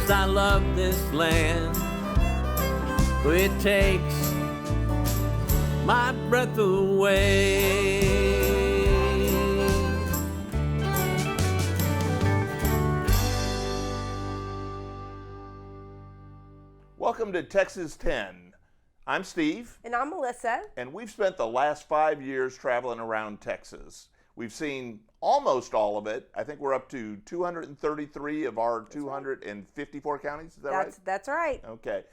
'cause I love this land. It takes my breath away. Welcome to Texas 10. I'm Steve. And I'm Melissa. And we've spent the last 5 years traveling around Texas. We've seen almost all of it. I think we're up to 233 of our 254 counties. Is that right? That's right. Okay.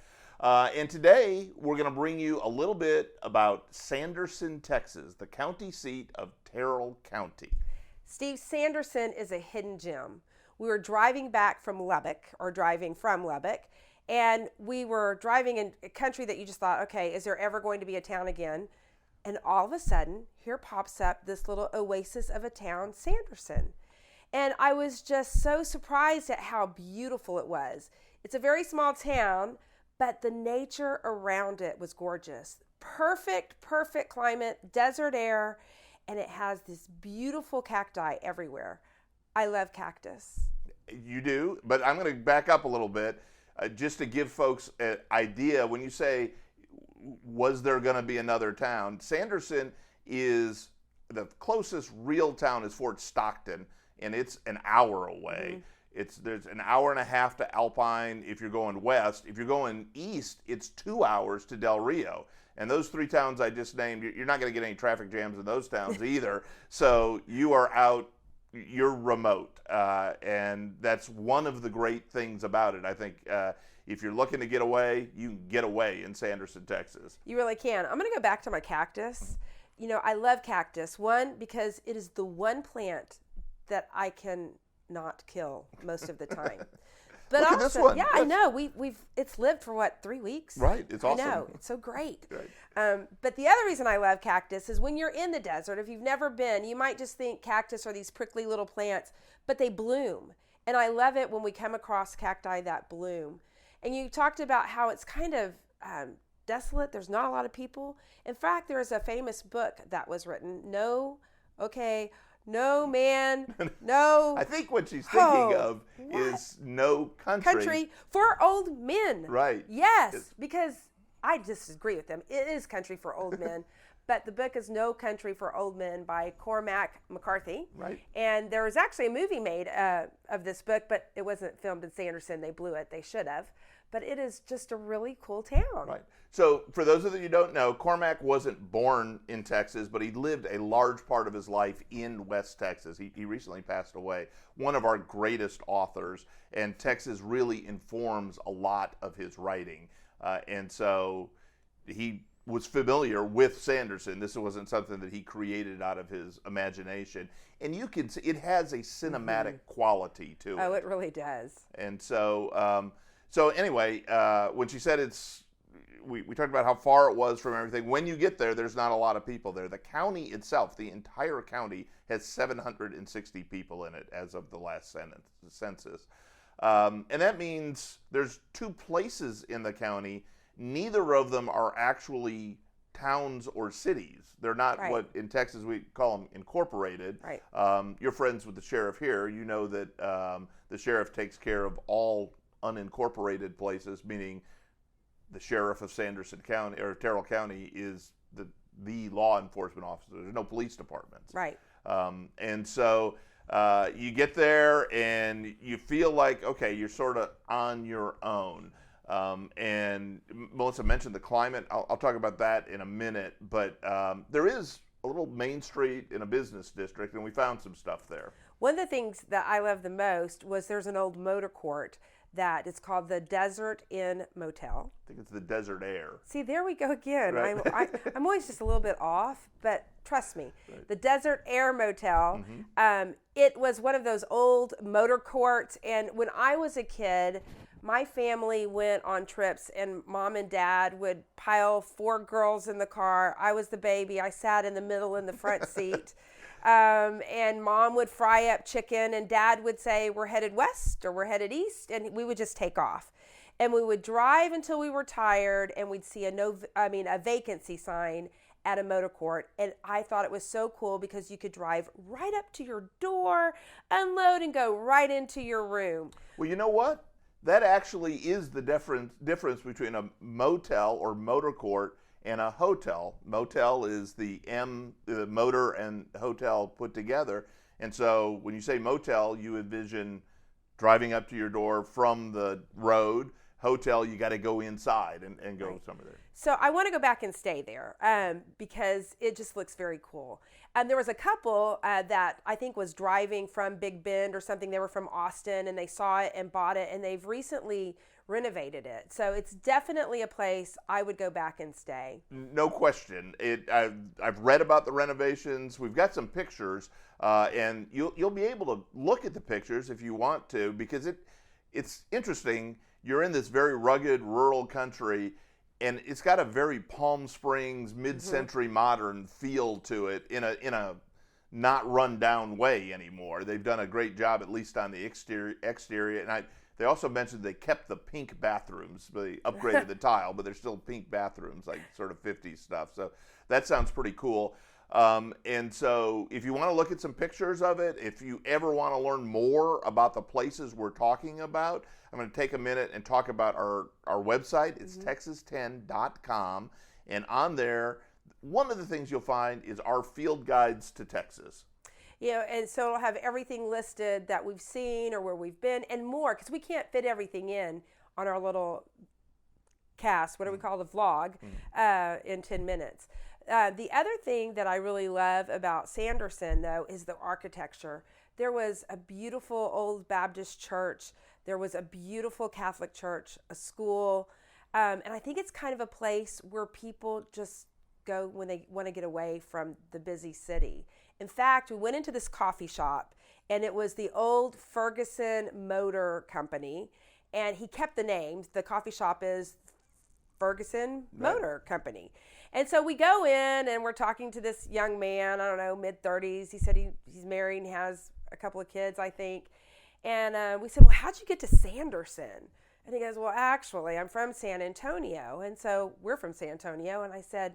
And today we're going to bring you a little bit about Sanderson, Texas, the county seat of Terrell County. Steve, Sanderson is a hidden gem. We were driving from Lubbock, and we were driving in a country that you just thought, okay, is there ever going to be a town again? And all of a sudden, here pops up this little oasis of a town, Sanderson. And I was just so surprised at how beautiful it was. It's a very small town, but the nature around it was gorgeous. Perfect climate, desert air, and it has this beautiful cacti everywhere. I love cactus. You do, but I'm going to back up a little bit just to give folks an idea. When you say, was there going to be another town? Sanderson is, the closest real town is Fort Stockton, and it's an hour away. Mm-hmm. There's an hour and a half to Alpine if you're going west. If you're going east, it's 2 hours to Del Rio. And those three towns I just named, you're not going to get any traffic jams in those towns either. So you are out, you're remote. And that's one of the great things about it. I think if you're looking to get away, you can get away in Sanderson, Texas. You really can. I'm going to go back to my cactus. You know, I love cactus. One, because it is the one plant that I can not kill most of the time. But Look also, at this one. Yeah, I know. It's lived for 3 weeks? Right. It's awesome. I know. It's so great. Right. But the other reason I love cactus is when you're in the desert, if you've never been, you might just think cactus are these prickly little plants, but they bloom. And I love it when we come across cacti that bloom. And you talked about how it's kind of desolate. There's not a lot of people. In fact, there is a famous book that was written, No Man, No. I think what she's thinking of is No Country for Old Men. Right. Yes, because I disagree with them. It is country for old men. But the book is No Country for Old Men by Cormac McCarthy. Right. And there was actually a movie made of this book, but it wasn't filmed in Sanderson. They blew it. They should have. But it is just a really cool town. Right. So for those of you who don't know, Cormac wasn't born in Texas, but he lived a large part of his life in West Texas. He recently passed away. One of our greatest authors, and Texas really informs a lot of his writing. And so he was familiar with Sanderson. This wasn't something that he created out of his imagination. And you can see it has a cinematic quality to it. Oh, it really does. And so, anyway, when she said we talked about how far it was from everything. When you get there, there's not a lot of people there. The county itself, the entire county, has 760 people in it as of the last census. And that means there's 2 places in the county. Neither of them are actually towns or cities. They're not what in Texas we call them incorporated. Right. You're friends with the sheriff here. You know that the sheriff takes care of all unincorporated places, meaning the sheriff of Sanderson County or Terrell County is the law enforcement officer. There's no police departments. Right. And so you get there and you feel like, okay, you're sort of on your own. And Melissa mentioned the climate. I'll talk about that in a minute, but there is a little main street in a business district, and we found some stuff there. One of the things that I love the most was there's an old motor court that it's called the Desert Inn Motel. I think it's the Desert Air. See, there we go again. Right. I'm always just a little bit off, but trust me, the Desert Air Motel, it was one of those old motor courts, and when I was a kid, my family went on trips, and Mom and Dad would pile 4 girls in the car. I was the baby. I sat in the middle in the front seat. And Mom would fry up chicken, and Dad would say, we're headed west or we're headed east, and we would just take off. And we would drive until we were tired, and we'd see a vacancy sign at a motor court. And I thought it was so cool because you could drive right up to your door, unload, and go right into your room. Well, you know what? that actually is the difference between a motel or motor court and a hotel. Motel is the motor and hotel put together. And so when you say motel, you envision driving up to your door from the road. Hotel, you got to go inside and go somewhere there. So I want to go back and stay there because it just looks very cool. And there was a couple that I think was driving from Big Bend or something. They were from Austin and they saw it and bought it, and they've recently renovated it. So it's definitely a place I would go back and stay. No question. I've read about the renovations. We've got some pictures, and you'll be able to look at the pictures if you want to, because it's interesting. You're in this very rugged rural country, and it's got a very Palm Springs mid-century modern feel to it in a not run down way anymore. They've done a great job, at least on the exterior. And they also mentioned they kept the pink bathrooms. They upgraded the tile, but they're still pink bathrooms, like sort of 50s stuff. So that sounds pretty cool. And so if you want to look at some pictures of it, if you ever want to learn more about the places we're talking about, I'm going to take a minute and talk about our website. It's texas10.com. And on there, one of the things you'll find is our field guides to Texas. And so it'll have everything listed that we've seen or where we've been and more, because we can't fit everything in on our little cast, what do we call the vlog, in 10 minutes. The other thing that I really love about Sanderson, though, is the architecture. There was a beautiful old Baptist church. There was a beautiful Catholic church, a school. And I think it's kind of a place where people just go when they want to get away from the busy city. In fact, we went into this coffee shop, and it was the old Ferguson Motor Company, and he kept the names. The coffee shop is Ferguson Motor Company. And so we go in, and we're talking to this young man, I don't know, mid-30s. He said he's married and has a couple of kids, I think. And we said, well, how'd you get to Sanderson? And he goes, well, actually, I'm from San Antonio. And so we're from San Antonio. And I said,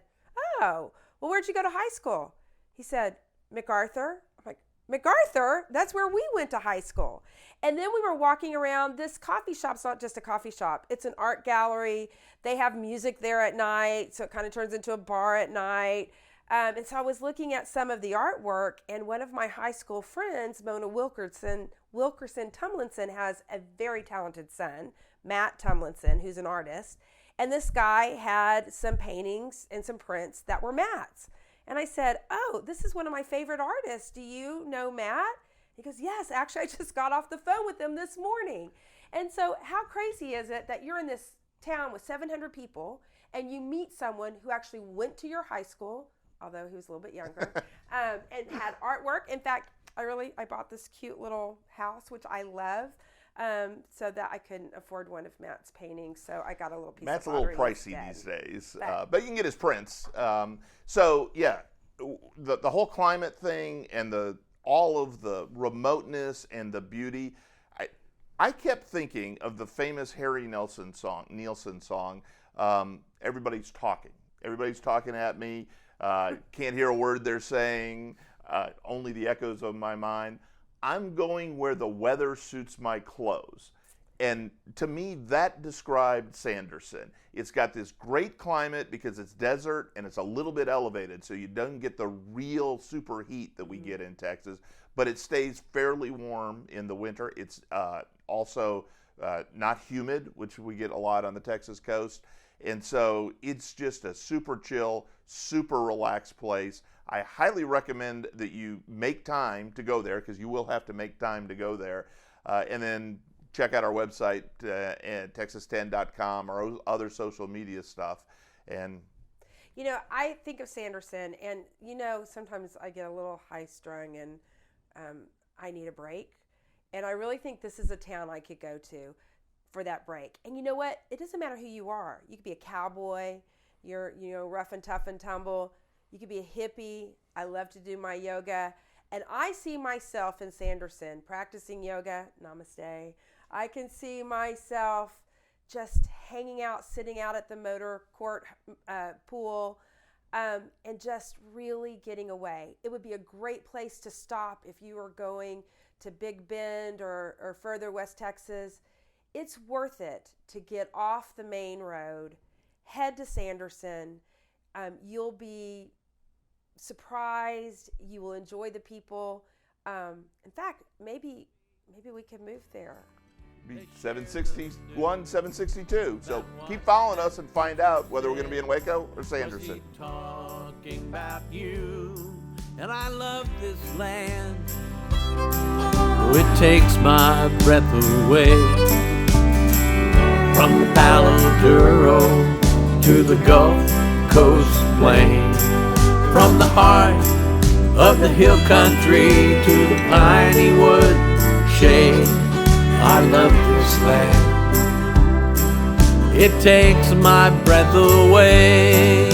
oh, well, where'd you go to high school? He said, MacArthur. I'm like, MacArthur? That's where we went to high school. And then we were walking around. This coffee shop's not just a coffee shop. It's an art gallery. They have music there at night, so it kind of turns into a bar at night. And so I was looking at some of the artwork, and one of my high school friends, Mona Wilkerson Tumlinson, has a very talented son, Matt Tumlinson, who's an artist. And this guy had some paintings and some prints that were Matt's. And I said, oh, this is one of my favorite artists. Do you know Matt? He goes, yes, actually, I just got off the phone with him this morning. And so how crazy is it that you're in this town with 700 people and you meet someone who actually went to your high school, although he was a little bit younger, and had artwork. In fact, I bought this cute little house, which I love, so that I couldn't afford one of Matt's paintings. So I got a little piece Matt's of a little pricey these days, but you can get his prints. So yeah, the whole climate thing and all of the remoteness and the beauty. I kept thinking of the famous Harry Nilsson song, Everybody's Talking. Everybody's talking at me. Can't hear a word they're saying. Only the echoes of my mind. I'm going where the weather suits my clothes. And to me, that described Sanderson. It's got this great climate because it's desert and it's a little bit elevated, so you don't get the real super heat that we get in Texas, but it stays fairly warm in the winter. It's also not humid, which we get a lot on the Texas coast. And so it's just a super chill, super relaxed place. I highly recommend that you make time to go there, because you will have to make time to go there. And then check out our website at texas10.com or other social media stuff. And I think of Sanderson, and sometimes I get a little high strung and I need a break. And I really think this is a town I could go to for that break. And you know what? It doesn't matter who you are. You could be a cowboy. You're, rough and tough and tumble. You could be a hippie. I love to do my yoga. And I see myself in Sanderson practicing yoga. Namaste. I can see myself just hanging out, sitting out at the motor court pool, and just really getting away. It would be a great place to stop if you were going to Big Bend or further West Texas. it's worth it to get off the main road, head to Sanderson. You'll be surprised. You will enjoy the people. In fact, maybe we can move there. 761, 762. So keep following us and find out whether we're going to be in Waco or Sanderson. Talking about you, and I love this land. It takes my breath away. From Palo Duro to the Gulf Coast plain, from the heart of the hill country to the piney wood shade. I love this land. It takes my breath away.